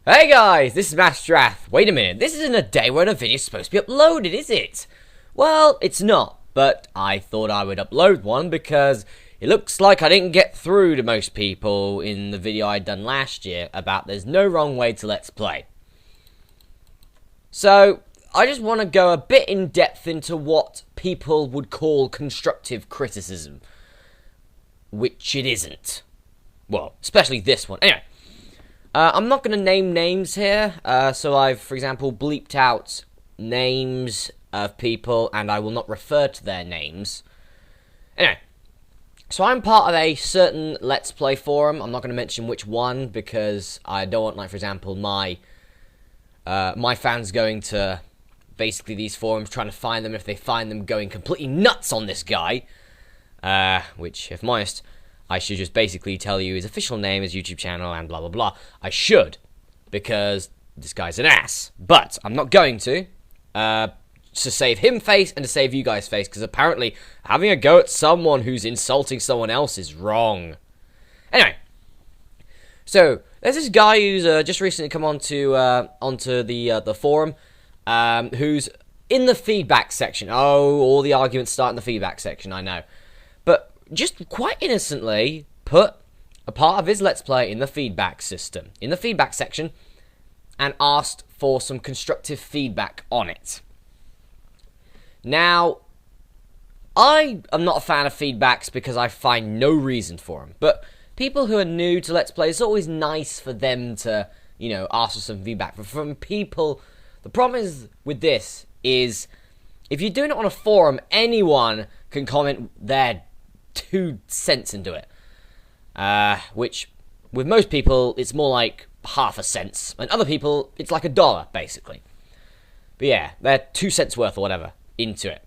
Hey guys, this is Masterath. Wait a minute, this isn't a day when a video's supposed to be uploaded, is it? Well, it's not, but I thought I would upload one because it looks like I didn't get through to most people in the video I'd done last year about there's no wrong way to Let's Play. So, I just want to go a bit in depth into what people would call constructive criticism, which it isn't. Well, especially this one. Anyway. I'm not going to name names here, so I've, for example, bleeped out names of people, and I will not refer to their names. Anyway, so I'm part of a certain Let's Play forum. I'm not going to mention which one, because I don't want, like, for example, my fans going to basically these forums, trying to find them. If they find them, going completely nuts on this guy, which, if I'm honest, I should just basically tell you his official name, his YouTube channel, and blah, blah, blah. I should, because this guy's an ass. But I'm not going to save him face and to save you guys face, because apparently having a go at someone who's insulting someone else is wrong. Anyway, so there's this guy who's just recently come onto the forum, who's in the feedback section. Oh, all the arguments start in the feedback section, I know. But just quite innocently put a part of his Let's Play in the feedback system, in the feedback section, and asked for some constructive feedback on it. Now, I am not a fan of feedbacks because I find no reason for them, but people who are new to Let's Play, it's always nice for them to, you know, ask for some feedback. But from people, the problem is with this is, if you're doing it on a forum, anyone can comment their 2 cents into it, which with most people it's more like half a cent, and other people it's like $1 basically. But yeah, they're 2 cents worth or whatever into it,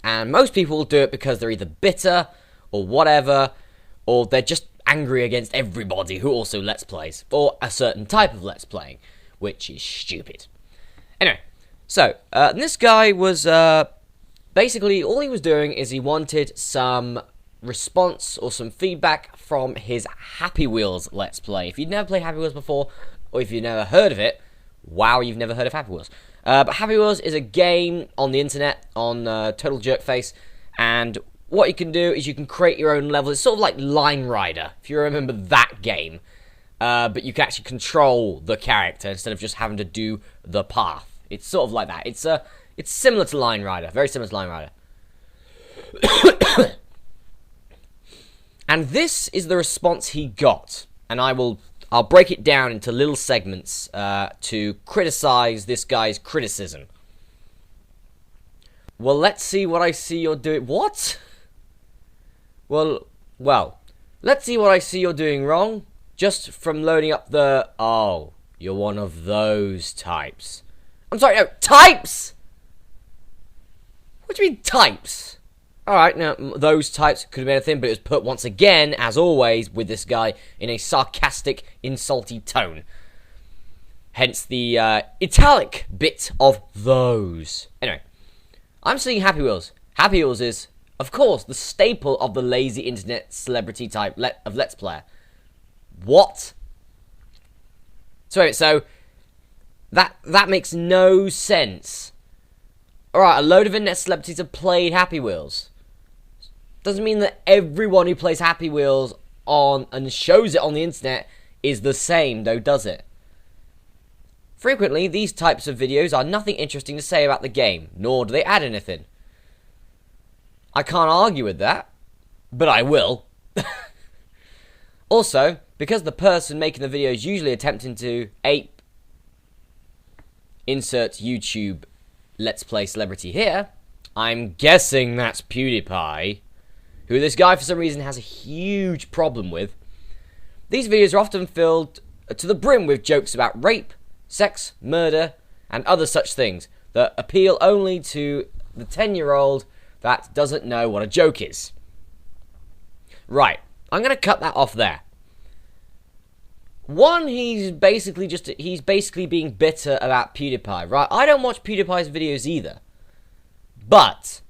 and most people will do it because they're either bitter or whatever, or they're just angry against everybody who also Let's Plays, or a certain type of Let's Playing, which is stupid. Anyway, so this guy was basically, all he was doing is he wanted some response or some feedback from his Happy Wheels Let's Play. If you've never played Happy Wheels before, or if you've never heard of it, wow, you've never heard of Happy Wheels. But Happy Wheels is a game on the internet, on Total Jerkface, and what you can do is you can create your own level. It's sort of like Line Rider, if you remember that game, but you can actually control the character instead of just having to do the path. It's sort of like that. It's similar to Line Rider, very similar to Line Rider. And this is the response he got, and I'll break it down into little segments to criticize this guy's criticism. Well, let's see what I see you're doing. What? Well, let's see what I see you're doing wrong, just from loading up the... Oh, you're one of those types. I'm sorry, no, types! What do you mean, types? Alright, now, those types could have been anything, but it was put once again, as always, with this guy, in a sarcastic, insulty tone. Hence the italic bit of those. Anyway, I'm seeing Happy Wheels. Happy Wheels is, of course, the staple of the lazy internet celebrity type of Let's Player. What? So that makes no sense. Alright, a load of internet celebrities have played Happy Wheels. Doesn't mean that everyone who plays Happy Wheels on and shows it on the internet is the same, though, does it? Frequently, these types of videos are nothing interesting to say about the game, nor do they add anything. I can't argue with that, but I will. Also, because the person making the video is usually attempting to ape insert YouTube Let's Play celebrity here, I'm guessing that's PewDiePie, who this guy for some reason has a huge problem with. These videos are often filled to the brim with jokes about rape, sex, murder, and other such things that appeal only to the 10-year-old that doesn't know what a joke is. Right, I'm going to cut that off there. One, he's basically being bitter about PewDiePie, right? I don't watch PewDiePie's videos either. But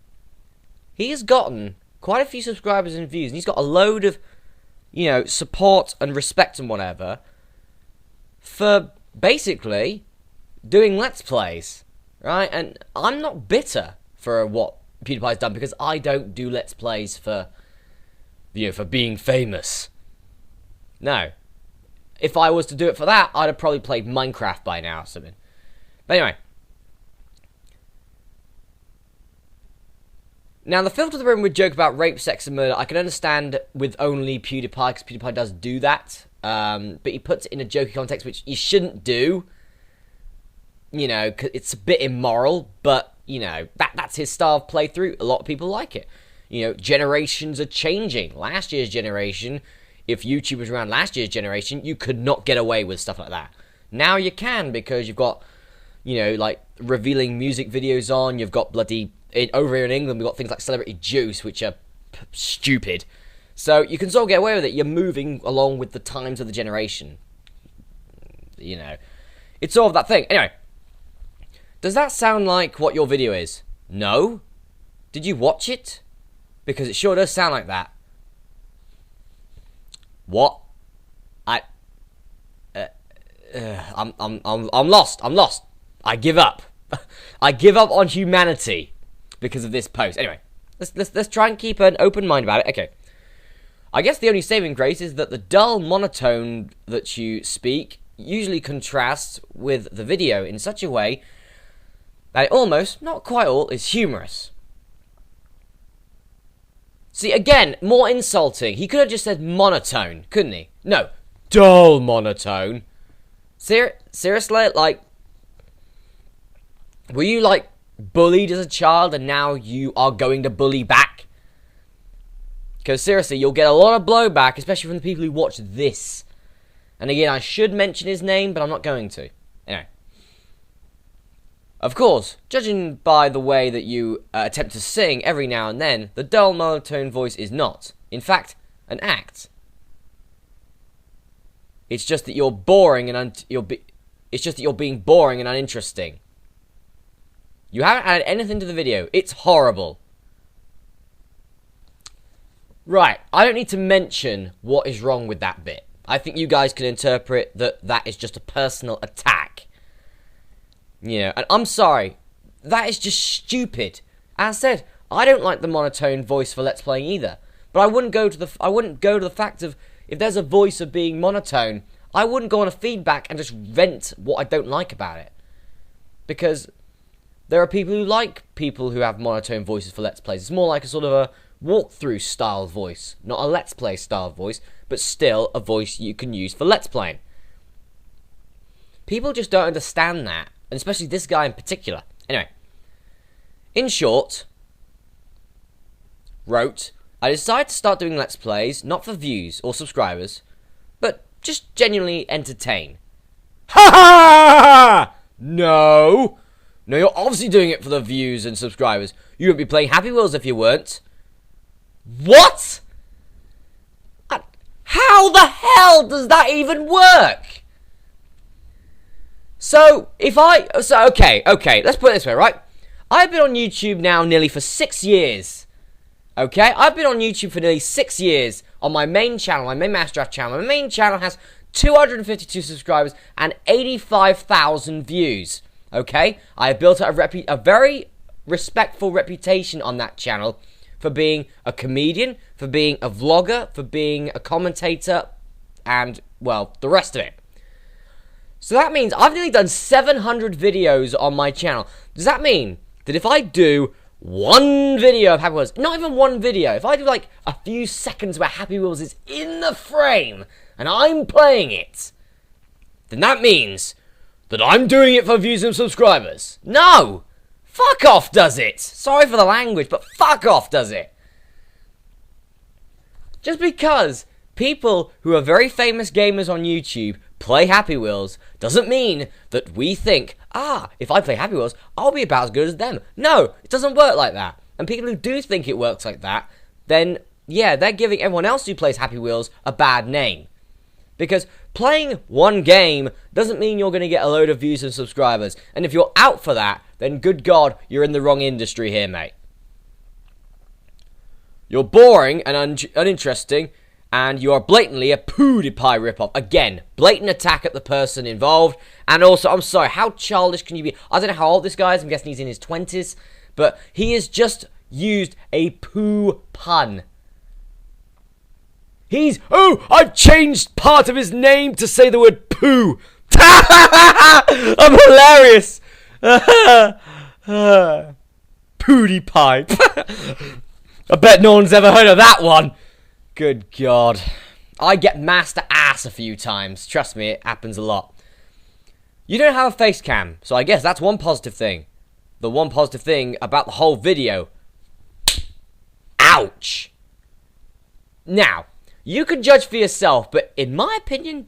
he has gotten quite a few subscribers and views, and he's got a load of, you know, support and respect and whatever for basically doing Let's Plays, right? And I'm not bitter for what PewDiePie's done, because I don't do Let's Plays for, for being famous. No. If I was to do it for that, I'd have probably played Minecraft by now or something. But anyway. Now, the filter of the room would joke about rape, sex, and murder. I can understand with only PewDiePie, because PewDiePie does do that. But he puts it in a jokey context, which you shouldn't do. You know, 'cause it's a bit immoral, but, you know, that's his style of playthrough. A lot of people like it. You know, generations are changing. Last year's generation, if YouTube was around last year's generation, you could not get away with stuff like that. Now you can, because you've got, you know, like, revealing music videos on. You've got bloody... over here in England, we've got things like Celebrity Juice, which are stupid. So you can sort of get away with it. You're moving along with the times of the generation. You know. It's sort of that thing. Anyway. Does that sound like what your video is? No? Did you watch it? Because it sure does sound like that. What? I'm lost. I'm lost. I give up. I give up on humanity because of this post. Anyway, let's try and keep an open mind about it. Okay. I guess the only saving grace is that the dull monotone that you speak usually contrasts with the video in such a way that it almost, not quite all, is humorous. See, again, more insulting. He could have just said monotone, couldn't he? No, dull monotone. Seriously, like, were you, like, bullied as a child and now you are going to bully back? Because seriously, you'll get a lot of blowback, especially from the people who watch this. And again, I should mention his name, but I'm not going to. Anyway. Of course, judging by the way that you attempt to sing every now and then, the dull monotone voice is not, in fact, an act. It's just that you're boring and it's just that you're being boring and uninteresting. You haven't added anything to the video. It's horrible. Right, I don't need to mention what is wrong with that bit. I think you guys can interpret that that is just a personal attack. You know, and I'm sorry. That is just stupid. As I said, I don't like the monotone voice for Let's Playing either. But I wouldn't go to the fact of, if there's a voice of being monotone, I wouldn't go on a feedback and just vent what I don't like about it. Because there are people who like people who have monotone voices for Let's Plays. It's more like a sort of a walkthrough style voice. Not a Let's Play style voice, but still a voice you can use for Let's Playing. People just don't understand that. And especially this guy in particular. Anyway. In short, wrote, I decided to start doing Let's Plays, not for views or subscribers, but just genuinely entertain. Ha ha! No! No, you're obviously doing it for the views and subscribers. You wouldn't be playing Happy Wheels if you weren't. What? How the hell does that even work? So, okay, let's put it this way, right? I've been on YouTube now nearly for 6 years. Okay? I've been on YouTube for nearly 6 years on my main channel, my main Masterath channel. My main channel has 252 subscribers and 85,000 views. Okay? I have built up a very respectful reputation on that channel for being a comedian, for being a vlogger, for being a commentator, and, well, the rest of it. So that means I've nearly done 700 videos on my channel. Does that mean that if I do one video of Happy Wheels, not even one video, if I do like a few seconds where Happy Wheels is in the frame and I'm playing it, then that means that I'm doing it for views and subscribers? No! Fuck off, does it? Sorry for the language, but fuck off, does it? Just because people who are very famous gamers on YouTube play Happy Wheels doesn't mean that we think, if I play Happy Wheels, I'll be about as good as them. No, it doesn't work like that. And people who do think it works like that, then, yeah, they're giving everyone else who plays Happy Wheels a bad name. Because playing one game doesn't mean you're going to get a load of views and subscribers. And if you're out for that, then good God, you're in the wrong industry here, mate. You're boring and uninteresting, and you are blatantly a PewDiePie ripoff. Again, blatant attack at the person involved. And also, I'm sorry, how childish can you be? I don't know how old this guy is. I'm guessing he's in his 20s. But he has just used a poo pun. I've changed part of his name to say the word poo. I'm hilarious. PewDiePie. I bet no one's ever heard of that one. Good God. I get master ass a few times. Trust me, it happens a lot. You don't have a face cam, so I guess that's one positive thing. The one positive thing about the whole video. Ouch. Now, you can judge for yourself, but in my opinion,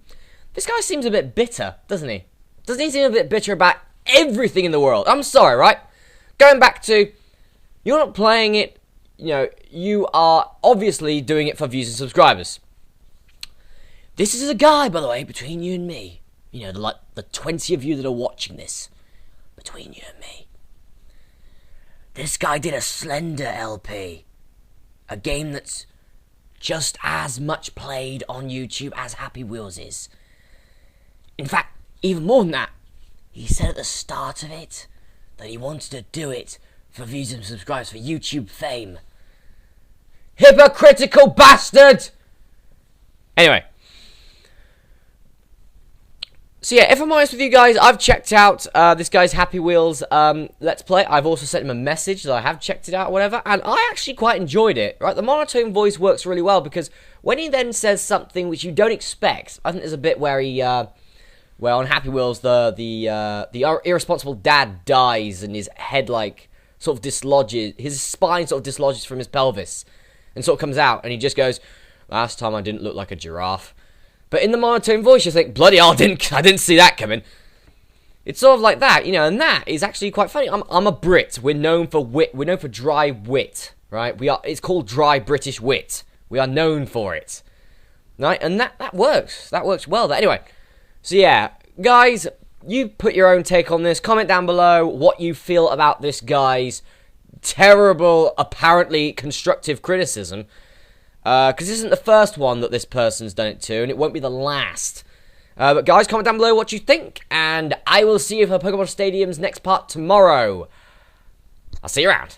this guy seems a bit bitter, doesn't he? Doesn't he seem a bit bitter about everything in the world? I'm sorry, right? Going back to, you're not playing it, you are obviously doing it for views and subscribers. This is a guy, by the way, between you and me. The 20 of you that are watching this. Between you and me. This guy did a Slender LP. A game that's just as much played on YouTube as Happy Wheels is. In fact, even more than that, he said at the start of it that he wanted to do it for views and subscribers, for YouTube fame. Hypocritical bastard! Anyway. So yeah, if I'm honest with you guys, I've checked out this guy's Happy Wheels Let's Play. I've also sent him a message that I have checked it out, whatever, and I actually quite enjoyed it, right? The monotone voice works really well, because when he then says something which you don't expect, I think there's a bit where he, where on Happy Wheels, the irresponsible dad dies, and his head, sort of dislodges, his spine sort of dislodges from his pelvis, and sort of comes out, and he just goes, "Last time I didn't look like a giraffe." But in the monotone voice, you think, bloody hell, I didn't see that coming. It's sort of like that, and that is actually quite funny. I'm a Brit. We're known for wit. We're known for dry wit, right? It's called dry British wit. We are known for it, right? And that works. That works well. Anyway, so yeah, guys, you put your own take on this. Comment down below what you feel about this guy's terrible, apparently constructive criticism. Because this isn't the first one that this person's done it to, and it won't be the last. But guys, comment down below what you think, and I will see you for Pokemon Stadium's next part tomorrow. I'll see you around.